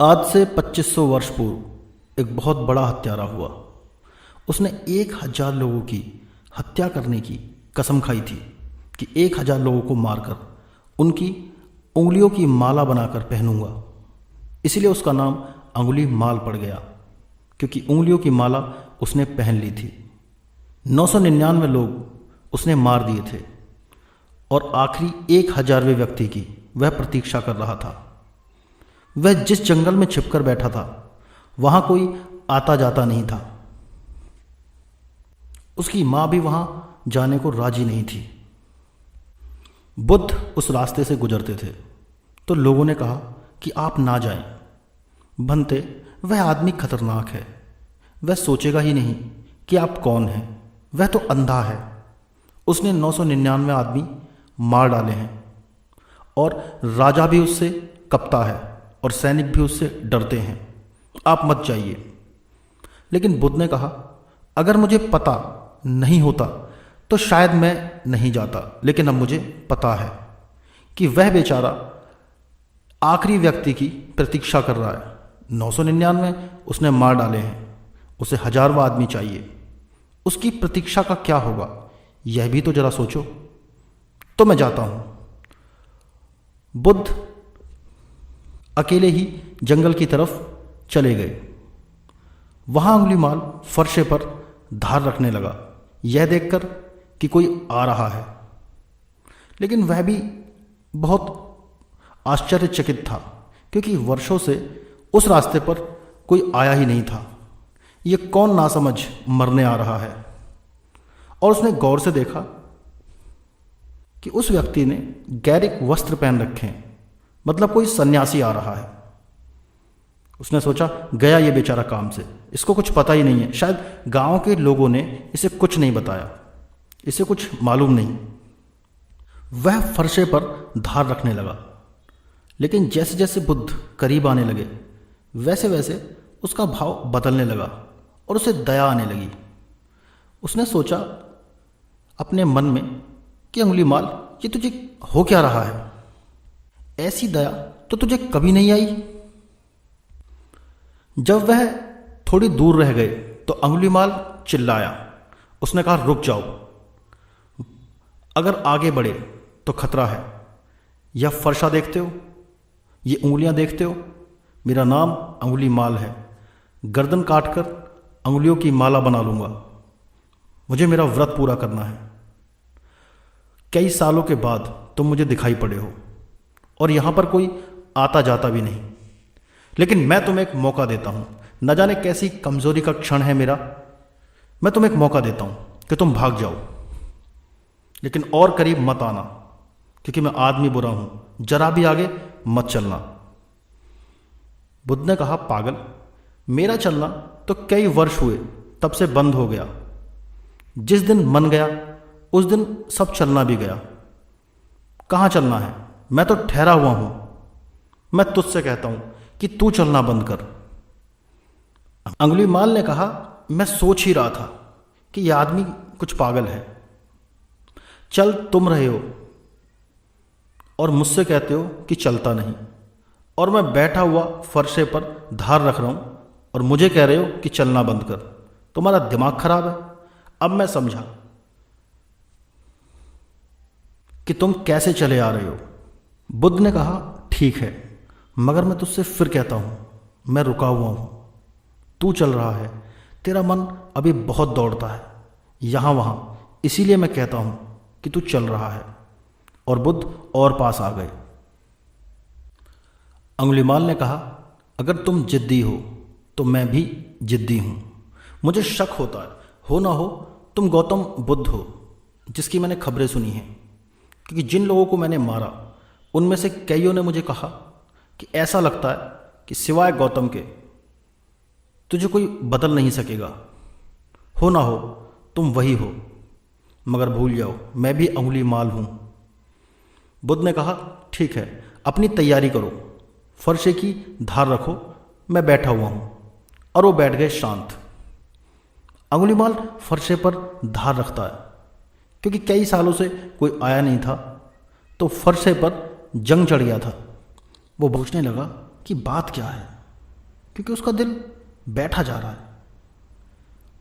आज से 2500 वर्ष पूर्व एक बहुत बड़ा हत्यारा हुआ। उसने 1000 लोगों की हत्या करने की कसम खाई थी कि 1000 लोगों को मारकर उनकी उंगलियों की माला बनाकर पहनूंगा। इसीलिए उसका नाम अंगुली माल पड़ गया, क्योंकि उंगलियों की माला उसने पहन ली थी। 999 लोग उसने मार दिए थे और आखिरी 1000वें व्यक्ति की वह प्रतीक्षा कर रहा था। वह जिस जंगल में छिपकर बैठा था वहां कोई आता जाता नहीं था। उसकी मां भी वहां जाने को राजी नहीं थी। बुद्ध उस रास्ते से गुजरते थे तो लोगों ने कहा कि आप ना जाएं। बनते, वह आदमी खतरनाक है, वह सोचेगा ही नहीं कि आप कौन हैं, वह तो अंधा है। उसने 999 आदमी मार डाले हैं और राजा भी उससे कपता है और सैनिक भी उससे डरते हैं। आप मत जाइए। लेकिन बुद्ध ने कहा, अगर मुझे पता नहीं होता तो शायद मैं नहीं जाता, लेकिन अब मुझे पता है कि वह बेचारा आखिरी व्यक्ति की प्रतीक्षा कर रहा है। 999 उसने मार डाले हैं, उसे 1000वां आदमी चाहिए। उसकी प्रतीक्षा का क्या होगा, यह भी तो जरा सोचो। तो मैं जाता हूं। बुद्ध अकेले ही जंगल की तरफ चले गए। वहां अंगुलीमाल फर्शे पर धार रखने लगा, यह देखकर कि कोई आ रहा है। लेकिन वह भी बहुत आश्चर्यचकित था, क्योंकि वर्षों से उस रास्ते पर कोई आया ही नहीं था। यह कौन नासमझ मरने आ रहा है। और उसने गौर से देखा कि उस व्यक्ति ने गैरिक वस्त्र पहन रखे हैं, मतलब कोई सन्यासी आ रहा है। उसने सोचा, गया ये बेचारा काम से, इसको कुछ पता ही नहीं है। शायद गांव के लोगों ने इसे कुछ नहीं बताया, इसे कुछ मालूम नहीं। वह फर्शे पर धार रखने लगा, लेकिन जैसे जैसे बुद्ध करीब आने लगे वैसे वैसे उसका भाव बदलने लगा और उसे दया आने लगी। उसने सोचा अपने मन में कि अंगुलीमाल, ये तुझे हो क्या रहा है? ऐसी दया तो तुझे कभी नहीं आई। जब वह थोड़ी दूर रह गए तो अंगुलीमाल चिल्लाया। उसने कहा, रुक जाओ, अगर आगे बढ़े तो खतरा है। यह फर्शा देखते हो, ये उंगलियां देखते हो, मेरा नाम अंगुलीमाल है। गर्दन काटकर अंगुलियों की माला बना लूंगा। मुझे मेरा व्रत पूरा करना है। कई सालों के बाद तुम मुझे दिखाई पड़े हो और यहां पर कोई आता जाता भी नहीं। लेकिन मैं तुम्हें एक मौका देता हूं। न जाने कैसी कमजोरी का क्षण है मेरा, मैं तुम्हें एक मौका देता हूं कि तुम भाग जाओ, लेकिन और करीब मत आना, क्योंकि मैं आदमी बुरा हूं। जरा भी आगे मत चलना। बुद्ध ने कहा, पागल, मेरा चलना तो कई वर्ष हुए तब से बंद हो गया। जिस दिन मन गया उस दिन सब चलना भी गया। कहां चलना है? मैं तो ठहरा हुआ हूं। मैं तुझसे कहता हूं कि तू चलना बंद कर। अंगुलीमाल ने कहा, मैं सोच ही रहा था कि यह आदमी कुछ पागल है। चल तुम रहे हो और मुझसे कहते हो कि चलता नहीं, और मैं बैठा हुआ फर्शे पर धार रख रहा हूं और मुझे कह रहे हो कि चलना बंद कर। तुम्हारा दिमाग खराब है। अब मैं समझा कि तुम कैसे चले आ रहे हो। बुद्ध ने कहा, ठीक है, मगर मैं तुझसे फिर कहता हूं, मैं रुका हुआ हूं। तू चल रहा है, तेरा मन अभी बहुत दौड़ता है यहां वहां, इसीलिए मैं कहता हूं कि तू चल रहा है। और बुद्ध और पास आ गए। अंगुलीमाल ने कहा, अगर तुम जिद्दी हो तो मैं भी जिद्दी हूं। मुझे शक होता है, हो ना हो तुम गौतम बुद्ध हो जिसकी मैंने खबरें सुनी हैं, क्योंकि जिन लोगों को मैंने मारा उनमें से कईयों ने मुझे कहा कि ऐसा लगता है कि सिवाय गौतम के तुझे कोई बदल नहीं सकेगा। हो ना हो तुम वही हो, मगर भूल जाओ मैं भी अंगुलीमाल हूं। बुद्ध ने कहा, ठीक है, अपनी तैयारी करो, फर्शे की धार रखो, मैं बैठा हुआ हूं। और वो बैठ गए शांत। अंगुलीमाल फर्शे पर धार रखता है, क्योंकि कई सालों से कोई आया नहीं था, तो फर्शे पर जंग चढ़ गया था। वो पूछने लगा कि बात क्या है। क्योंकि उसका दिल बैठा जा रहा है,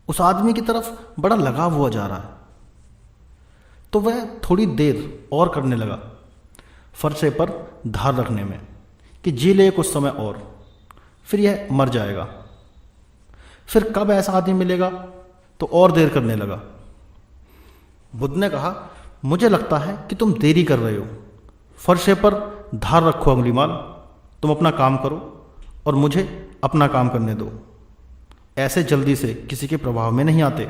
उस आदमी की तरफ बड़ा लगाव हुआ जा रहा है। तो वह थोड़ी देर और करने लगा फरसे पर धार रखने में कि जी ले कुछ समय और, फिर यह मर जाएगा। फिर कब ऐसा आदमी मिलेगा, तो और देर करने लगा। बुद्ध ने कहा, मुझे लगता है कि तुम देरी कर रहे हो, फरसे पर धार रखो अंगुलीमाल, तुम अपना काम करो और मुझे अपना काम करने दो। ऐसे जल्दी से किसी के प्रभाव में नहीं आते।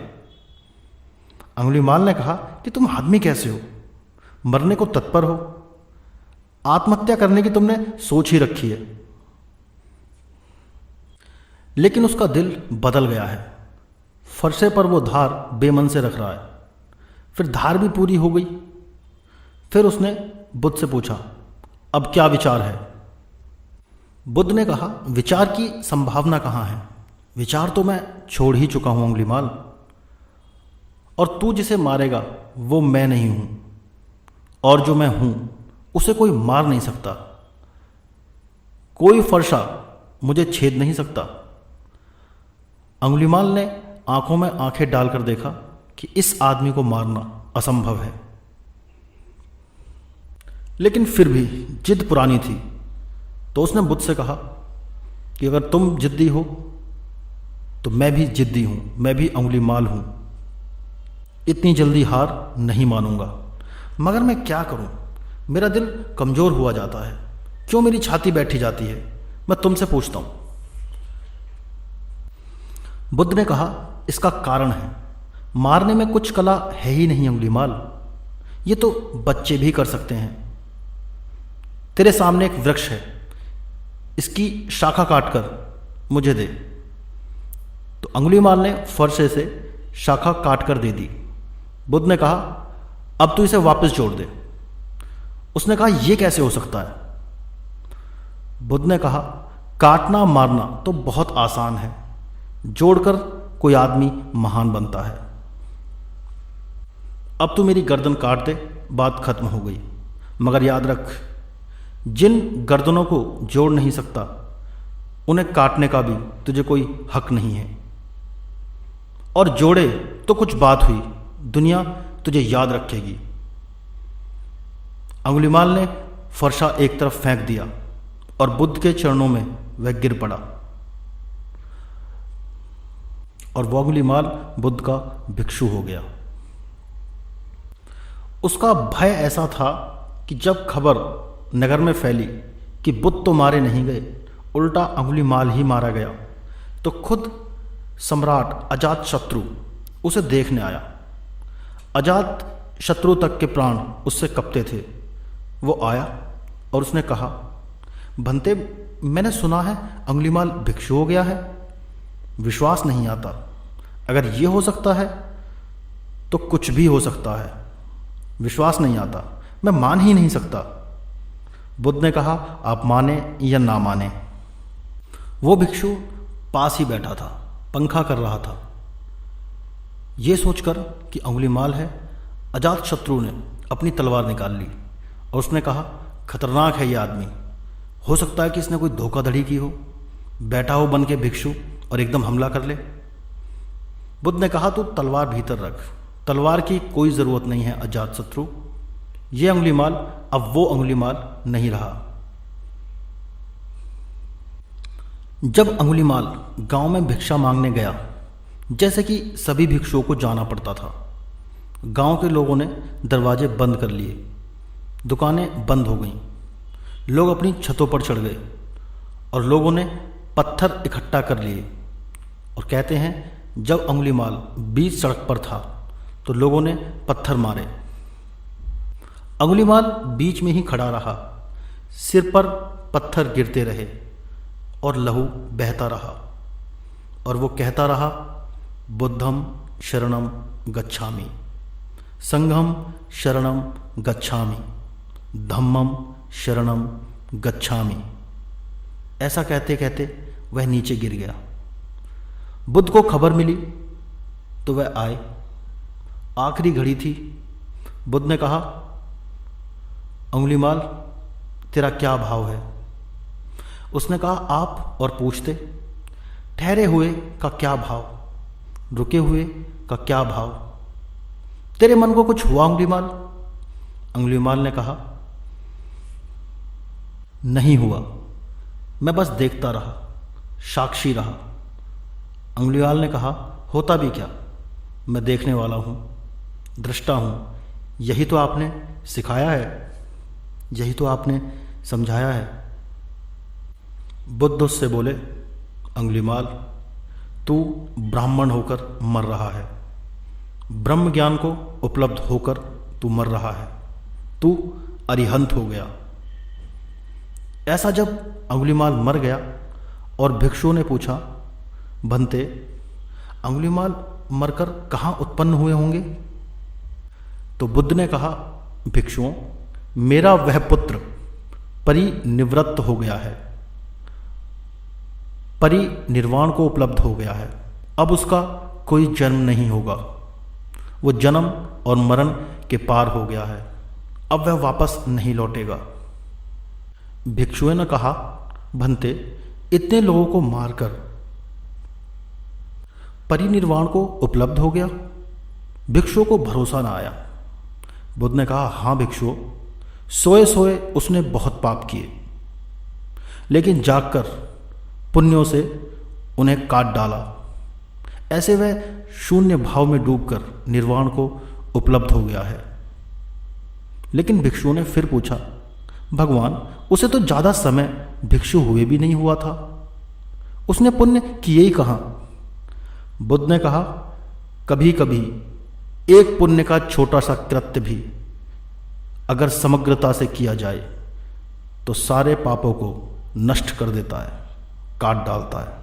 अंगुलीमाल ने कहा कि तुम आदमी कैसे हो, मरने को तत्पर हो, आत्महत्या करने की तुमने सोच ही रखी है। लेकिन उसका दिल बदल गया है। फरसे पर वो धार बेमन से रख रहा है। फिर धार भी पूरी हो गई। फिर उसने बुद्ध से पूछा, अब क्या विचार है? बुद्ध ने कहा, विचार की संभावना कहाँ है? विचार तो मैं छोड़ ही चुका हूं अंगुलीमाल, और तू जिसे मारेगा वो मैं नहीं हूं, और जो मैं हूं उसे कोई मार नहीं सकता। कोई फरसा मुझे छेद नहीं सकता। अंगुलीमाल ने आंखों में आंखें डालकर देखा कि इस आदमी को मारना असंभव है। लेकिन फिर भी जिद पुरानी थी, तो उसने बुद्ध से कहा कि अगर तुम जिद्दी हो तो मैं भी जिद्दी हूं, मैं भी अंगुलीमाल हूं। इतनी जल्दी हार नहीं मानूंगा, मगर मैं क्या करूं? मेरा दिल कमजोर हुआ जाता है। क्यों मेरी छाती बैठी जाती है? मैं तुमसे पूछता हूं। बुद्ध ने कहा, इसका कारण है, मारने में कुछ कला है ही नहीं अंगुलीमाल। ये तो बच्चे भी कर सकते हैं। तेरे सामने एक वृक्ष है, इसकी शाखा काटकर मुझे दे। तो अंगुलीमाल ने फरसे से शाखा काटकर दे दी। बुद्ध ने कहा, अब तू इसे वापस जोड़ दे। उसने कहा, यह कैसे हो सकता है? बुद्ध ने कहा, काटना मारना तो बहुत आसान है, जोड़कर कोई आदमी महान बनता है। अब तू मेरी गर्दन काट दे, बात खत्म हो गई। मगर याद रख, जिन गर्दनों को जोड़ नहीं सकता उन्हें काटने का भी तुझे कोई हक नहीं है। और जोड़े तो कुछ बात हुई, दुनिया तुझे याद रखेगी। अंगुलीमाल ने फरसा एक तरफ फेंक दिया और बुद्ध के चरणों में वह गिर पड़ा। और वो अंगुलीमाल बुद्ध का भिक्षु हो गया। उसका भय ऐसा था कि जब खबर नगर में फैली कि बुद्ध तो मारे नहीं गए, उल्टा अंगुलीमाल ही मारा गया, तो खुद सम्राट अजातशत्रु उसे देखने आया। अजात शत्रु तक के प्राण उससे कपते थे। वो आया और उसने कहा, भंते, मैंने सुना है अंगुलीमाल भिक्षु हो गया है। विश्वास नहीं आता। अगर ये हो सकता है तो कुछ भी हो सकता है। विश्वास नहीं आता, मैं मान ही नहीं सकता। बुद्ध ने कहा, आप माने या ना माने। वो भिक्षु पास ही बैठा था, पंखा कर रहा था। ये सोचकर कि अंगुलीमाल है, अजातशत्रु ने अपनी तलवार निकाल ली और उसने कहा, खतरनाक है ये आदमी। हो सकता है कि इसने कोई धोखाधड़ी की हो, बैठा हो बन के भिक्षु और एकदम हमला कर ले। बुद्ध ने कहा, तू तलवार भीतर रख, तलवार की कोई ज़रूरत नहीं है अजातशत्रु। ये अंगुलीमाल अब वो अंगुलीमाल नहीं रहा। जब अंगुलीमाल गांव में भिक्षा मांगने गया, जैसे कि सभी भिक्षुओं को जाना पड़ता था, गांव के लोगों ने दरवाजे बंद कर लिए, दुकानें बंद हो गईं, लोग अपनी छतों पर चढ़ गए और लोगों ने पत्थर इकट्ठा कर लिए। और कहते हैं, जब अंगुलीमाल बीच सड़क पर था तो लोगों ने पत्थर मारे। अंगुलीमाल बीच में ही खड़ा रहा, सिर पर पत्थर गिरते रहे और लहू बहता रहा, और वो कहता रहा, बुद्धम शरणम गच्छामि, संघम शरणम गच्छामि, धम्मम शरणम गच्छामि। ऐसा कहते कहते वह नीचे गिर गया। बुद्ध को खबर मिली तो वह आए। आखिरी घड़ी थी। बुद्ध ने कहा, अंगुलीमाल, तेरा क्या भाव है? उसने कहा, आप और पूछते। ठहरे हुए का क्या भाव, रुके हुए का क्या भाव। तेरे मन को कुछ हुआ अंगुलीमाल? अंगुलीमाल ने कहा, नहीं हुआ, मैं बस देखता रहा, साक्षी रहा। अंगुलीमाल ने कहा, होता भी क्या, मैं देखने वाला हूँ, दृष्टा हूँ। यही तो आपने सिखाया है, यही तो आपने समझाया है। बुद्ध उससे बोले, अंगुलीमाल, तू ब्राह्मण होकर मर रहा है, ब्रह्म ज्ञान को उपलब्ध होकर तू मर रहा है, तू अरिहंत हो गया। ऐसा जब अंगुलीमाल मर गया और भिक्षुओं ने पूछा, भंते, अंगुलीमाल मरकर कहाँ उत्पन्न हुए होंगे? तो बुद्ध ने कहा, भिक्षुओं, मेरा वह पुत्र परिनिवृत्त हो गया है, परिनिर्वाण को उपलब्ध हो गया है। अब उसका कोई जन्म नहीं होगा, वो जन्म और मरण के पार हो गया है, अब वह वापस नहीं लौटेगा। भिक्षुओं ने कहा, भंते, इतने लोगों को मारकर परिनिर्वाण को उपलब्ध हो गया? भिक्षुओं को भरोसा ना आया। बुद्ध ने कहा, हाँ भिक्षुओं, सोए सोए उसने बहुत पाप किए, लेकिन जागकर पुण्यों से उन्हें काट डाला। ऐसे वह शून्य भाव में डूबकर निर्वाण को उपलब्ध हो गया है। लेकिन भिक्षुओं ने फिर पूछा, भगवान, उसे तो ज़्यादा समय भिक्षु हुए भी नहीं हुआ था, उसने पुण्य किए ही कहाँ? बुद्ध ने कहा, कभी कभी एक पुण्य का छोटा सा कृत्य भी अगर समग्रता से किया जाए तो सारे पापों को नष्ट कर देता है, काट डालता है।